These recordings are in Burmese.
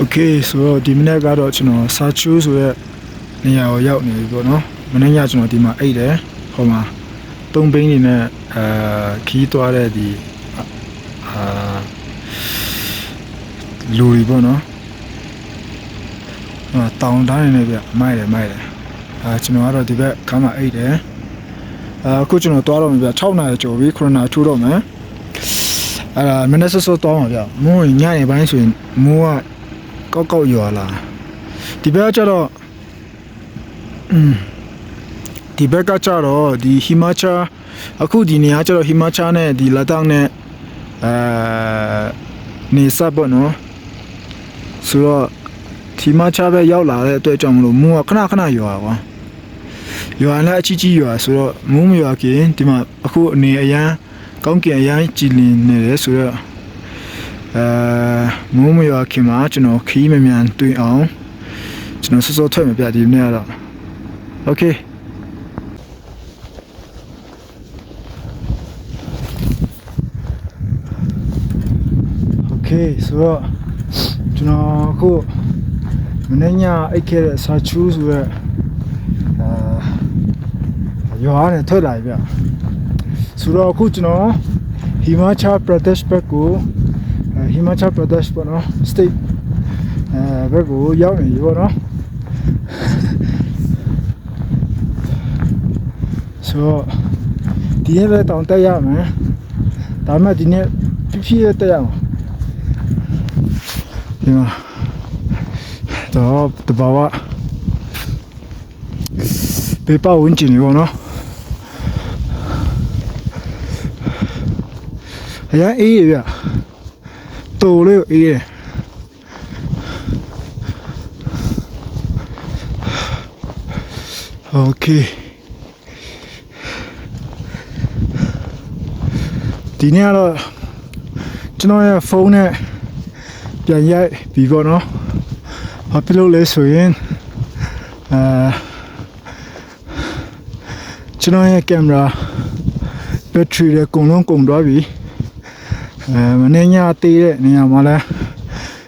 Okay, so the minute got out, Sachu, so near or out near you know. When I got no dima 8 there, Homa. Don't bring in a key to the Louis Bono. Town down in a mile. Out of the back, come at 8 there. Could you know, Toronto, the town, we couldn't two of them. Minnesota town, more in Yanny Banks in more. 高ရွာ啦ဒီဘက်ကကျတော့ဒီဘက်ကကျတော့ဒီဟီမာချာအခုဒီနေရာကျတော့ဟီမာချာနဲ့ဒီလက်တောင်နဲ့နေစပ်ပေါ့နော်ဆိုတော့ဟီမာချာပဲရောက်လာတဲ့အတွက်ကြောင့်မလို့မူကခဏရွာကွာရွာလည်းအကြီးရွာဆိုတော့မူးမရွာခင်ဒီမှာအခုအနေအရန်ကောင်းကင်အရန်ကြည်လင်နေတယ်ဆိုတော့မိုးမရွာခင်မှာကျွန်တော်ခီးမမြန်တွေ့အောင်ကျွန်တော်စောစောထွက်မပြဒီနေ့ကတော့ Okay Okay ဆိုတော့ကျွန်တော်အခုမနေ့ညအိတ်ခဲ့တဲ့စာချူးဆိုတော့ရွာနဲ့ထွက်လာပြီဗျဆိုတော့အခုကျွန်တော်ဟီမာချာပရဒက်ရှ်ဘက်ကိုHimachal Pradesh ပေါ့နော် state ဘက်ကိုရောက်နေပြီပေါ့နော်ဆိုဒီနေ့ပဲတောင်တက်ရမယ်ဒါမှဒီနေ့ဖြည်းတက်ရအောင်ဒီမှာတော့တဘာဝပေပါဝင်ချင်နေပေါ့နော်အရင်အေးရတူလေးအေးโอเคဒီနေ့တော့ကျွန်တော်ရဲ့ဖုန်းနဲ့ပြန်ရိုက်ပြီးပေါ့နော်ဘာဖြစ်လို့လဲဆိုရင်ကျွန်တော်ရဲ့ကင်မရာဘက်ထရီလည်းကုန်လုံးကုန်သွားပြီမနေ့ညတေးတဲ့နေရာမှာလဲ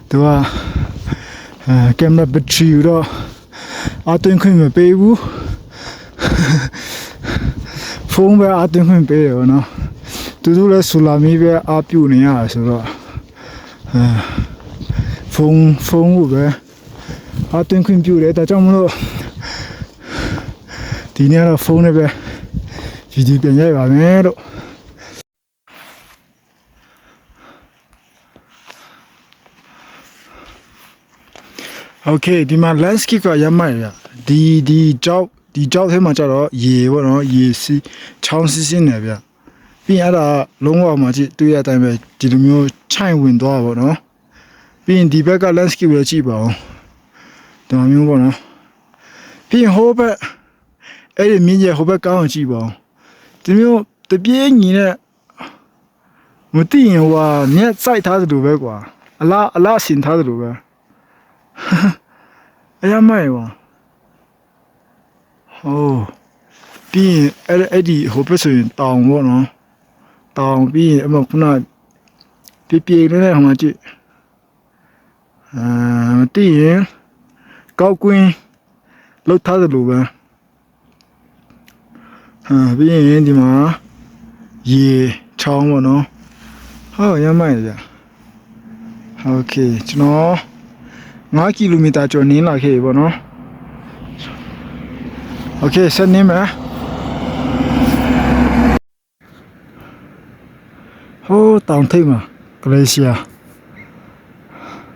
သူကကင်မရာဘက်ထရီတော့အသွင်းခွင့်မပေးဘူးဖုန်းပဲအသွင်းခွင့်ပေးတယ်နော်သူတို့လည်းဆူလာမီပဲအပြုတ်နေရဆိုတော့ဖုန်းကိုပဲအသွင်းခွင့်ပြုတယ်ဒါကြောင့်မလို့ဒီနေ့တော့ဖုန်းနဲ့ပဲဗီဒီယိုပြန်ရိုက်ပါမယ်လို့Okay ဒီမှာ landscape ကရမ်းရဒီကြောက်ထဲမှာကျတော့ရေပေါ့နော်ရေစီချောင်းစီးနေဗျပြီးရင်အဲ့ဒါလုံးဝမှကြည့်တွေ့ရတဲ့အတိုင်းပဲဒီလိုမျိုးခြိုင်ဝင်သွားပါတော့ပြီးရင်ဒီဘက်က landscape ကိုကြည့်ပါဦးဒီလိုမျိုးပေါ့နော်ပြီးရင်ဟိုဘက်အဲ့ဒီမြင်းရဲ့ဟိုဘက်ကောင်းအောင်ကြည့်ပါဦးဒီမျိုးတပြေးညီနဲ့မသိရင်ဟိုဟာမြက်စိုက်ထားသလိုပဲကွာအလားဆင်ထားသလိုပဲအရမိုင်ဝါဟိုပြီးရင်အဲ့ဒီဟိုဘက်ဆိုရင်တောင်ပေါ့နော်တောင်ပြီးရင်အမခုနပြေးနေတဲ့ဟိုမှာကြည့်မသိရင်ကောက်ကွင်းလောက်ထားသလိုပဲပြီးရင်ဒီမှာရေချောင်းပေါ့နော်ဟုတ်ရမိုင်ကြโอเคကျွန်တော်5 kilometer ကျော်နင်းလာခဲ့ပြီပေါ့နော်โอเคဆက်နင်းမယ်ဟိုတောင်ထိပ်မှာ glacier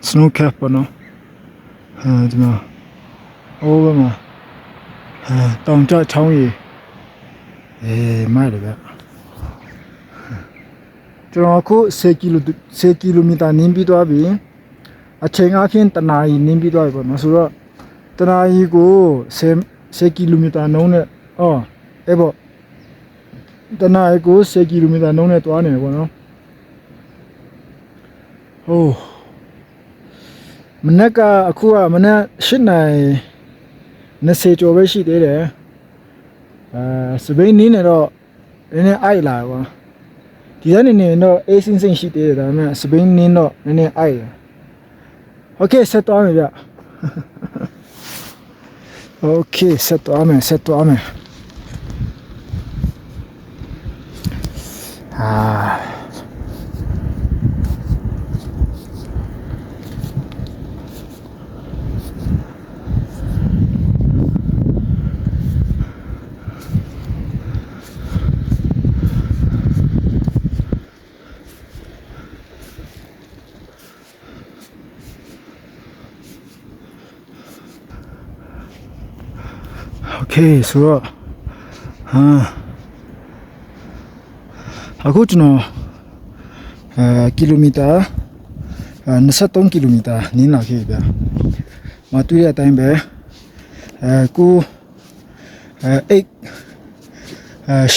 snow cap ပေါ့နော်ဒီမှာဟိုဘက်မှာတောင်ကျချောင်းကြီးမိုက်တယ်ဗျကျွန်တော်အခု10 kilometer နင်းပြီးသွားပြီအချိန်အချင်းတနာရီနင်းပြီးသွားပြီပေါ့နော်ဆိုတော့တနာရီကို10 kilometer နှုန်းနဲ့အဲ့ပေါ့တနာရီကို10 kilometer နှုန်းနဲ့သွားနေတယ်ပေါ့နော်ဟိုမနက်ကအခုကမနက်8နာရီ20ကျော်ပဲရှိသေးတယ်စပိန်နင်းနေတော့နည်းနည်းအိုက်လာကွာဒီကနေနေတော့အေးစင်းစင်းရှိသေးတယ်ဒါပေမဲ့စပိန်နင်းတော့နည်းနည်းအိုက်တယ် Okay ဆက်သွားမယ်ဗျOkay ဆက်သွားမယ်Okay ဆိုတော့အခုကျွန်တော်ကီလိုမီတာ23ကီလိုမီတာနင်းလာခဲ့ဗျာမတွေ့တဲ့အတိုင်းပဲ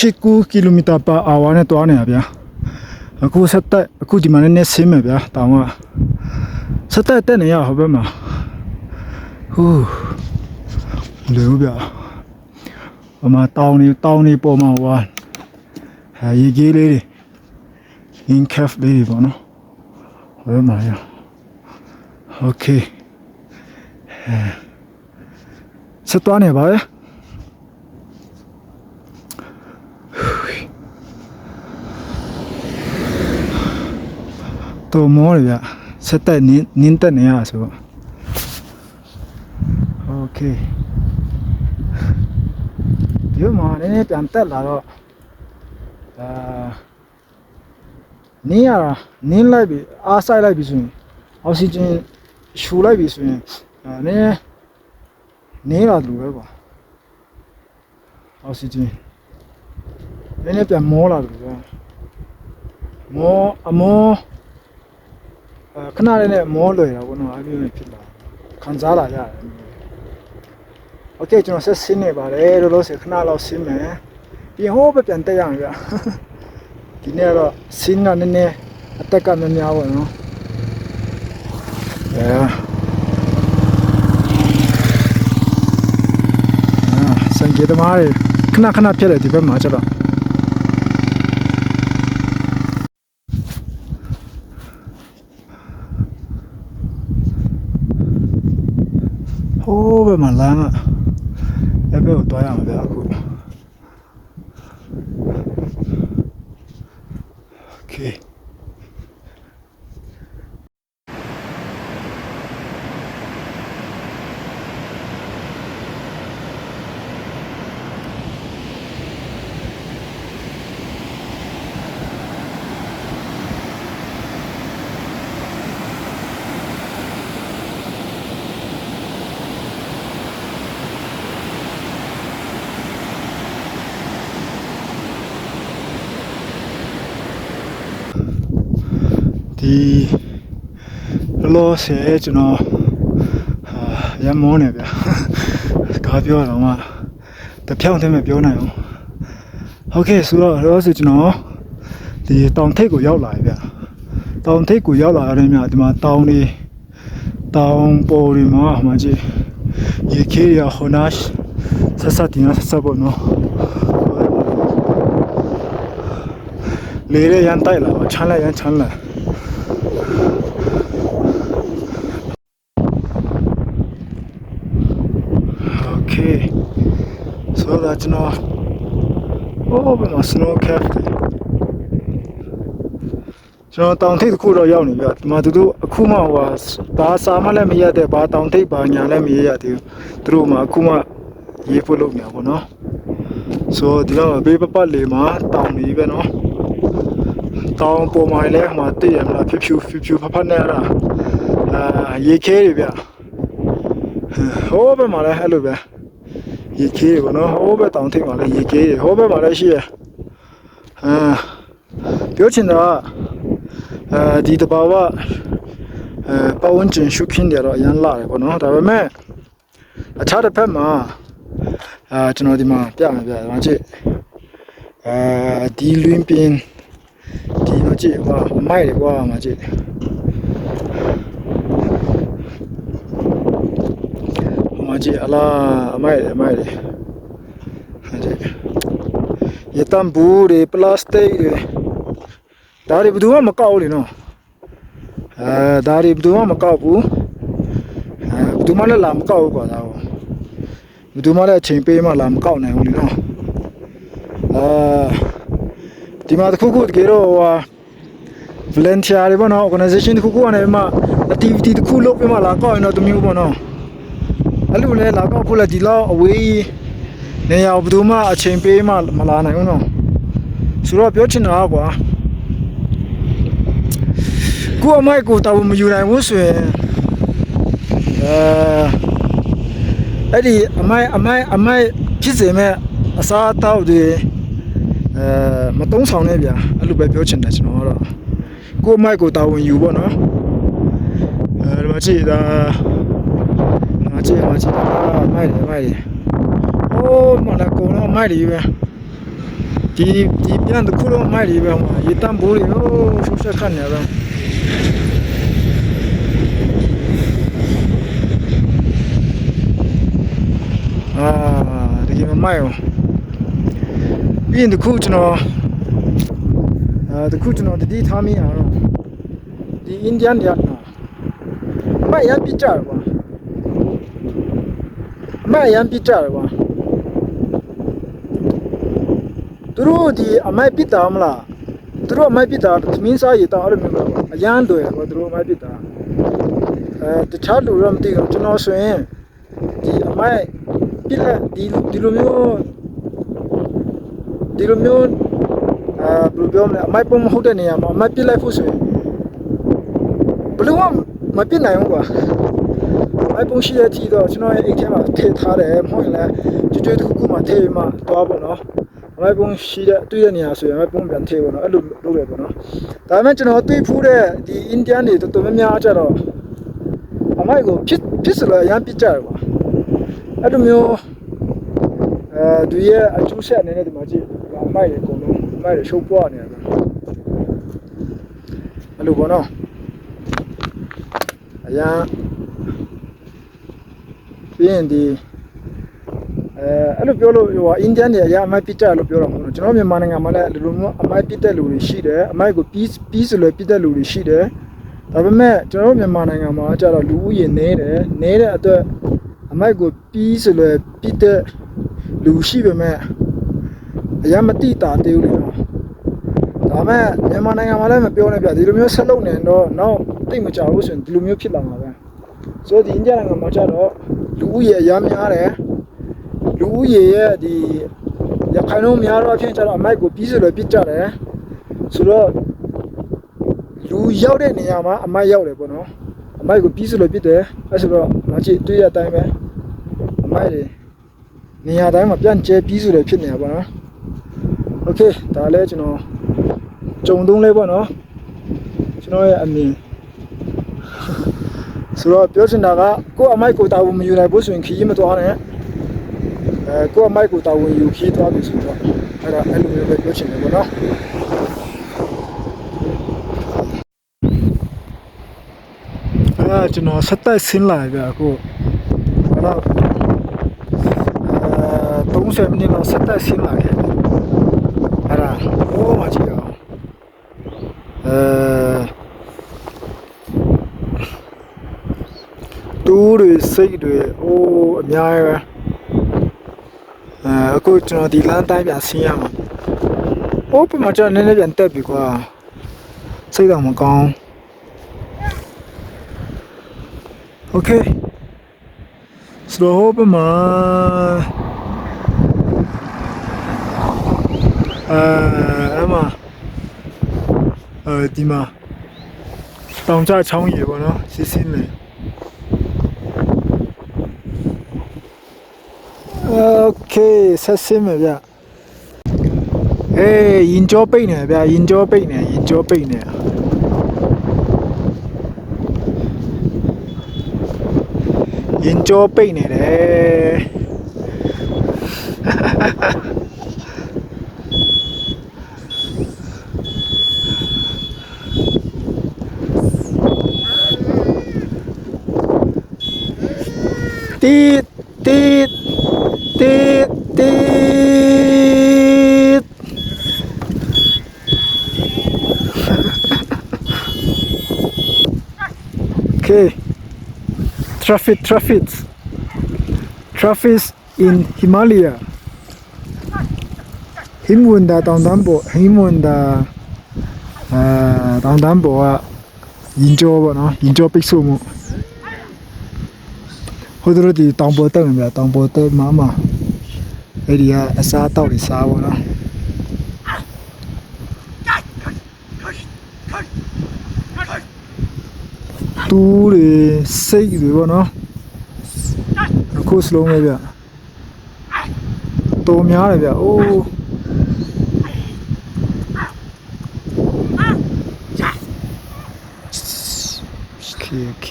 8 ကီလိုမီတာ per hour နဲ့တွားနေတာဗျာအခုဒီမှာနဲ့ဆင်းမယ်ဗျာတောင်ကဆက်တက်တက်နေရဟောဘက်မှာဟူးလေဗျာအမတောင်းနေပေါ်မှာဝါရေကြီးလေးတွေ in caf လေးတွေပေါ့နော်ဟောမှာရ Okay ဆက်သွားနေပါရဲ့တော်မောရဗျဆက်တက်နင်းတက်နေရဆိုတော့ Okay ဒီမှာလည်းပြန်တက်လာတော့နင်းလိုက်ပြီအားဆိုင်လိုက်ပြီဆိုရင်အောက်ဆီဂျင်ရှူလိုက်ပြီဆိုရင်နင်းလာတယ်ပဲကွာအောက်ဆီဂျင်နည်းပြန်မောလာတယ်ကွာမောခဏလေးနဲ့မောလွယ်တာပေါ့နော်အဲ့လိုဖြစ်လာခံစားလာရတယ်Okay ကျွန်တော်ဆက်ဆင်းနေပါတယ်လို့ဆိုခဏလောက်ဆင်းမယ်ပြီးဟိုးပဲပြန်တက်ရအောင်ဗျဒီနေ့တော့ဆင်းကနည်းနည်းအတက်ကများပါနော်စံကြေးသမားတွေခဏဖြစ်တယ်ဒီဘက်မှာကျတော့ဟိုးပဲမှာလမ်းကအဲ့ဘက်ကိုတွားရမှာဗျအခု Okay ဒီလောဆယ်ကျွန်တော်ရမောနေဗျာကားပြောတော့မှတဖြောင်းထဲမှာပြောနိုင်အောင်ဟုတ်ကဲ့ဆိုတော့လောဆယ်ကျွန်တော်ဒီတောင်ထိပ်ကိုရောက်လာပြီဗျာတောင်ထိပ်ကိုရောက်လာတဲ့မြဒီမှာတောင်ပေါ်တွေမှာမှကြည့်ရေခဲရဟိုနာရှဆက်တင်ဆက်ပေါ်နော်လေရန်တိုက်လာချမ်းလာOkay ဆိုတော့ကျွန်တော်ဘယ်မှာ snow cap ကျွန်တော်တောင်ထိပ်တစ်ခုတော့ရောက်နေပြီဒီမှာသူတို့အခုမှဘာစာမှလည်းမရတဲ့ဘာတောင်ထိပ်ဘာညာလည်းမရသေးဘူးသူတို့မှအခုမှရေးဖို့လုပ်နေတာပေါ့နော်ဆိုတော့ဒီတော့ဘေးပပတ်လေးမှာတောင်နေပဲနော်တောင်ပေါ်မှာလည်းဟိုမှာတည့်ရမလားဖြူဖတ်နေရတာရေခဲတွေဗျဟိုးဘက်မှာလည်းအဲ့လိုပဲရေခဲတွေပေါ့နော်ဟိုးဘက်တောင်ထိပ်မှာလည်းရေခဲတွေဟိုးဘက်မှာလည်းရှိရပြောချင်တာဒီတဘာဝပတ်ဝန်းကျင်ရှုခင်းတယ်တော့အရန်လာတယ်ပေါ့နော်ဒါပေမဲ့အခြားတစ်ဖက်မှာကျွန်တော်ဒီမှာပြမယ်ဗျာဒီမှာကြည့်ဒီလွင်ပင်ဒီတော့ကြည့်ဟာမိုက်တယ်ကွာမှာကြည့်မှာကြည့်အလားအမိုက်တယ်ဟာကြည့်ရတမ်ဘူတွေပလတ်စတစ်တွေဒါတွေဘယ်သူမှမကောက်ဘူးလေနော်ဒါတွေဘယ်သူမှမကောက်ဘူး ဘူးမှလည်းလာမကောက်ဘူးကွာဒါကိုဘူးမှလည်းအချိန်ပေးမှလာမကောက်နိုင်ဘူးလीနော်ဒီမှာတခုတကယ်တော့ဟို volunteer တွေပေါ့နော် organization တခုကနေမှ activity တခုလုပ်ပြီးမှလာကောက်ရင်တော့တမျိုးပေါ့နော်အဲ့လိုလဲလာကောက်ဖို့လဲဒီလောက်အဝေးနေရာဘယ်သူမှအချိန်ပေးမှမလာနိုင်ဘူးနော်ဆိုတော့ပြောချင်တာကွာကိုအမိုက်ကိုတောင်းမယူနိုင်ဘူးဆိုရင်အဲ့ဒီအမိုက်ဖြစ်စေမဲ့အစားအသောက်တွေမတုံးဆောင်နဲ့ဗျာအဲ့လိုပဲပြောချင်တယ်ကျွန်တော်ကတော့ကိုအမိုက်ကိုတောင်းယူပေါ့နော်ဒီမှာကြည့်ဒါမကြည့်မိုက်တယ်โอ้မလာကောတော့မိုက်တယ်ပဲဒီပြန်တခုတော့မိုက်တယ်ပဲဟိုရေတမ်းဘူးလေဟိုရှုပ်ဆက်ခန့်နေတော့ဒီမှာမိုက်အောင်ပြီးရင်တခုကျွန်တော်တတိထားမိရတော့ဒီအိန္ဒိယနေရာမိုက်ရပြကြကွာမိုက်ရပြကြကွာသူတို့ဒီအမိုက်ပစ်တာမလားသူတို့အမိုက်ပစ်တာသမင်းစားရတာအဲ့လိုမျိုးအရန်တွေကွာသူတို့အမိုက်ပစ်တာတခြားလူတော့မသိဘူးကျွန်တော်ဆိုရင်ဒီအမိုက်ပစ်လက်ဒီလိုမျိုးဘယ်လိုပြောမလဲအမိုက်ပုံမဟုတ်တဲ့နေရာမှာအမိုက်ပစ်လိုက်ဖို့ဆိုရင်ဘယ်လိုမှမပစ်နိုင်ဘူးကွာအမိုက်ပုံရှိတဲ့အထိတော့ကျွန်တော်ရဲ့အိတ်ထဲမှာထည့်ထားတယ်မဟုတ်ရင်လည်းကျွတ်တခုမှထည့်ပြီးမှသွားပေါ့နော်အမိုက်ပုံရှိတဲ့တွေ့တဲ့နေရာဆိုရင်အမိုက်ပုံပြန်ထည့်ပေါ့နော်အဲ့လိုလုပ်ရပေါ့နော်ဒါပေမဲ့ကျွန်တော်တွေ့ဖူးတဲ့ဒီအိန္ဒိယနေတော်တော်များများကြတော့အမိုက်ကိုဖြစ်စလို့ရမ်းပစ်ကြတယ်ကွာအဲ့လိုမျိုးသူရဲ့အကျိုးဆက်အနေနဲ့ဒီမှာကြည့်အမိုက်တွေအကုန်လုံးအမိုက်တွေရှုပ်ပွားနေတယ်အဲ့လိုပေါ့နော်အရာပြီးရင်ဒီအဲ့လိုပြောလို့ဟိုအိန္ဒိယနေအရာအမိုက်ပစ်ကြလို့ပြောတော့မဟုတ်ဘူးကျွန်တော်မြန်မာနိုင်ငံမှာလည်းဒီလိုမျိုးအမိုက်ပစ်တဲ့လူတွေရှိတယ်အမိုက်ကိုပြီးစလွယ်ပစ်တဲ့လူတွေရှိတယ်ဒါပေမဲ့ကျွန်တော်မြန်မာနိုင်ငံမှာကျတော့လူဦးရေနည်းတဲ့အတွက်အမိုက်ကိုပြီးစလွယ်ပစ်တဲ့လူရှိပေမဲ့အရာမတိတာသေးဘူးလေနော်ဒါပေမဲ့မြန်မာနိုင်ငံမှာလည်းမပြောနဲ့ဗျဒီလိုမျိုးဆက်လုပ်နေတော့နောက်တိတ်မကြဘူးဆိုရင်ဒီလိုမျိုးဖြစ်လာမှာပဲဆိုတော့ဒီအိန္ဒိယနိုင်ငံမှာကျတော့လူဦးရေအများများတယ်လူဦးရေရဲ့ဒီရခိုင်လုံးများတော့အဖြစ်ကျတော့အမိုက်ကိုပြီးစလွယ်ပစ်ကြတယ်ဆိုတော့လူရောက်တဲ့နေရာမှာအမိုက်ရောက်တယ်ပေါ့နော်အမိုက်ကိုပြီးစလွယ်ပစ်တယ်အဲဆိုတော့မကြည့်တွေ့ရတိုင်းပဲအမိုက်တွေနေရာတိုင်းမှာပြန်ကျဲပြီးစလွယ်ဖြစ်နေတာပေါ့နော်โอเคဒါလည်းကျွန်တော်ကြုံသုံးလေးပေါ့နော်ကျွန်တော်ရဲ့အမြင်ဆိုတော့ပြောချင်တာကကိုယ့်အမိုက်ကိုတာဝန်မယူနိုင်ဘူးဆိုရင်ခီးမသွားနဲ့ကိုယ့်အမိုက်ကိုတာဝန်ယူခီးသွားပြီဆိုတော့အဲ့လိုမျိုးပဲပြောချင်တယ်ပေါ့နော်ကျွန်တော်ဆက်တိုက်ဆင်းလာပြီအခုတော့30မိနစ်လောက်ဆက်တိုက်ဆင်းလာခဲ့အဲ့ဒါဟိုးမှကြည့်အောင်တူးတွေစိတ်တွေအိုးအများကြီးပဲအခုကျွန်တော်ဒီလမ်းတိုင်းပြန်ဆင်းရမှာဟိုးပြမကျနည်းနည်းပြန်တက်ပြီကွာစိတ်တော့မကောင်းโอเคဆိုတော့ဟိုးပြမအမဒီမှာတောင်ကျချောင်းရေပေါ့နော်စစ်စင်းလေโอเคဆက်စင်းမယ်ဗျရင်ကြောပိတ်နေဗျရင်ကြောပိတ်နေရင်ကြောပိတ်နေတယ်တီดโอเค traffic in Himalaya ဟိမွန်ဒါတောင်တန်းပေါ်ဟိမွန်ဒါတောင်တန်းပေါ်ကရင်ကျော်ပေါ့နော်ရင်ကျော်ပိတ်ဆို့မှုဟိုတို့ဒီတောင်ပေါ်တက်နေပြတောင်ပေါ်တက်မှာအဲ့ဒီကအစားတောက်တွေစားပေါ့နော်တူးတွေစိတ်တွေပေါ့နော်အခုစလုံးပဲဗျတော်များတယ်ဗျအိုးโอเค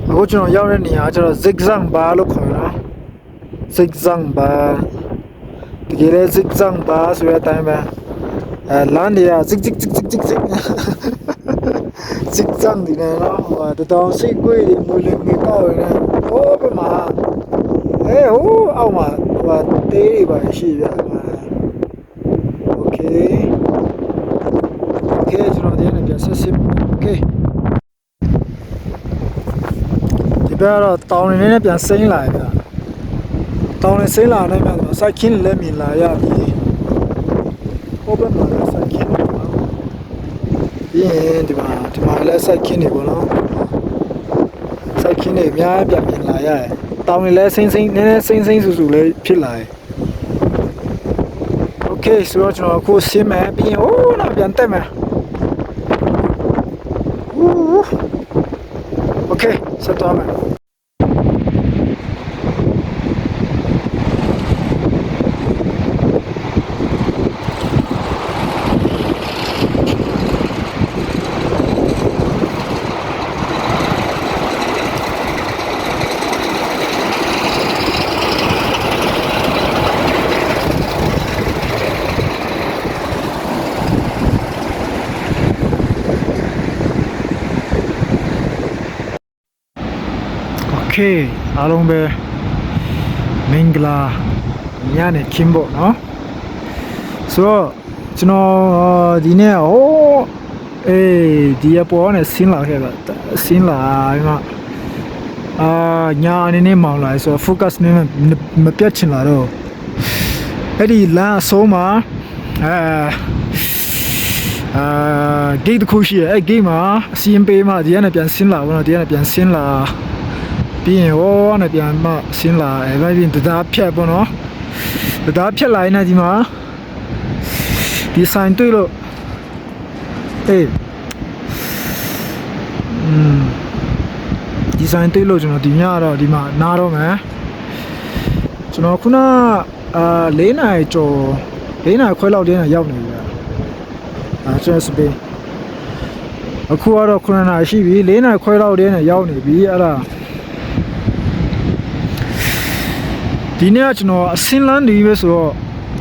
အခုကျွန်တော်ရောက်တဲ့နေရာကျတော့ zigzag bar လို့ခေါ်ရနော် zigzag bar တကယ်လဲ zigzag bar ဆိုတဲ့အတိုင်းပဲလမ်းတွေက zigzag ဒီနေနော်ဟိုတောင်စိတ်ကွေးတွေမွေးလင်းနေကောက်နေဟိုဘက်မှာဟိုအောက်မှာဟိုတေးတွေပါရှိပြโอเคကျွန်တော်ဒီနေ့ပြန်ဆက်စစ်โอเคဒီဘက်တော့တောင်နေနဲ့ပြန်စိမ့်လာပြီတောင်နေစိမ့်လာနိုင်မှာစိုက်ခင်းလည်းမြင်လာရပြီဟိုဘက်မှာစိုက်ခင်းပြီးရင်ဒီမှာလည်းစိုက်ခင်းနေပေါ့နော်စိုက်ခင်းနေအများပြန်မြင်လာရတယ်တောင်နေလည်းစိမ့်နည်းနည်းစိမ့်ဆူလေးဖြစ်လာတယ်โอเคဆိုတော့ကျွန်တော်အခုဆင်းမယ်ပြီးရင်နောက်ပြန်တက်မယ်โอเคဆက်သွားမယ်โอเคအားလုံးပဲမင်္ဂလာညနေခင်းပေါ့နော်ဆိုတော့ကျွန်တော်ဒီနေ့ဒီအပေါ်နဲ့ဆင်းလာခဲ့တာဆင်းလာမှညာအနေနဲ့မောင်းလာဆိုတော့ focus နဲ့မပြတ်ချင်လာတော့အဲ့ဒီလမ်းအဆုံးမှာgate တစ်ခုရှိတယ်အဲ့ gate မှာအစီရင်ပေးမှဒီကနေပြန်ဆင်းလာဘောနော်ဒီကနေပြန်ဆင်းလာပြီးရင်နဲ့ပြန်မှဆင်းလာအဲ့ပြီးတရားဖြတ်ပေါ့နော်တရားဖြတ်လာရင်ဒီမှာဒီဆိုင်တွေ့လို့ဒီဆိုင်တွေ့လို့ကျွန်တော်ဒီညတော့ဒီမှာနားတော့မယ်ကျွန်တော်ခုန4နာရီကျော်4နာရီခွဲလောက်တည်းရောက်နေပြီကျွန်တော်စပေးအခုကတော့9နာရီရှိပြီ4နာရီခွဲလောက်တည်းရောက်နေပြီအဲ့ဒါဒီနေ့ကကျွန်တော်အစင်းလန်းနေပြီဆိုတော့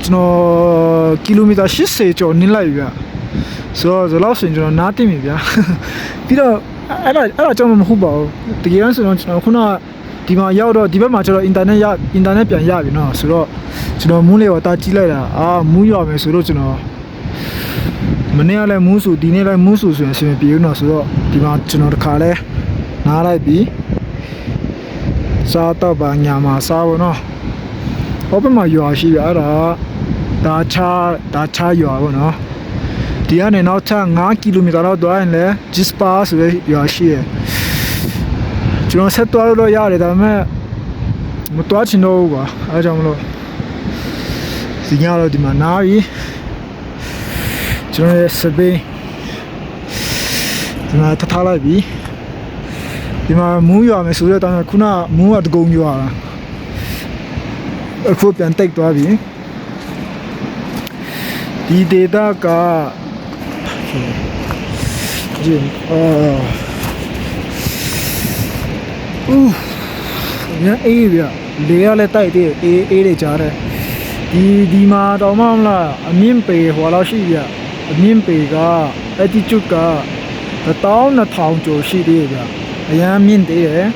ကျွန်တော်ကီလိုမီတာ80ကျော်နင်းလိုက်ပြီဗျဆိုတော့ဒီလောက်ဆိုရင်ကျွန်တော်နားတင်ပြီဗျပြီးတော့အဲ့ဒါကျွန်တော်မဟုတ်ပါဘူးတကယ်လို့ဆိုတော့ကျွန်တော်ခုနဒီမှာရောက်တော့ဒီဘက်မှာကျွန်တော်အင်တာနက်ပြန်ရပြီနော်ဆိုတော့ကျွန်တော်မူးလေးကိုတာကြည့်လိုက်တာမူးရမယ်ဆိုတော့ကျွန်တော်မနေ့ကလည်းမူးစုဒီနေ့လည်းမူးစုဆိုရင်အဆင်ပြေဘူးနော်ဆိုတော့ဒီမှာကျွန်တော်တခါလဲနားလိုက်ပြီစားတော့ပါညာမှာစားဖို့နော်ဟောဘက်မှာရွာရှိပြီအဲ့ဒါချာရွာပေါ့နော်ဒီကနေနောက်ထပ်5ကီလိုမီတာလောက်သွားရင်လည်း Gispa ဆိုတဲ့ရွာရှိရကျွန်တော်ဆက်သွားလို့ရတယ်ဒါပေမဲ့မသွားချင်တော့ဘူးပါအဲကြောင့်မလို့ဒီညတော့ဒီမှာနားပြီကျွန်တော်ရဲ့စပေးဒီမှာထားလိုက်ပြီဒီမှာမူးရွာမယ်ဆိုတော့ခုနမူးကတကုံရွာတာအခုပြန်တိတ်သွားပြီဒီဒေတာကဒီညအေးဗျလေရလည်းတိုက်တယ်အေးတွေကြားတယ်ဒီမှာတော့မလားအမြင့်ပေဟိုလောက်ရှိဗျအမြင့်ပေက attitude က12000ကျော်ရှိသေးဗျအရန်မြင့်သေးတယ်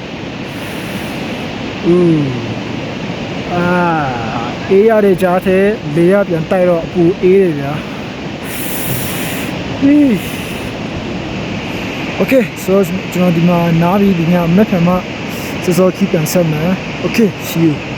အေးရတဲ့ကြားထဲလေရပြန်တိုက်တော့အပူအေးတယ်ဗျာ Okay so ကျွန်တော်ဒီမှာနားပြီးဒီညမက်ဖန်မှစောစောခီးပြန်ဆက်မယ် Okay see you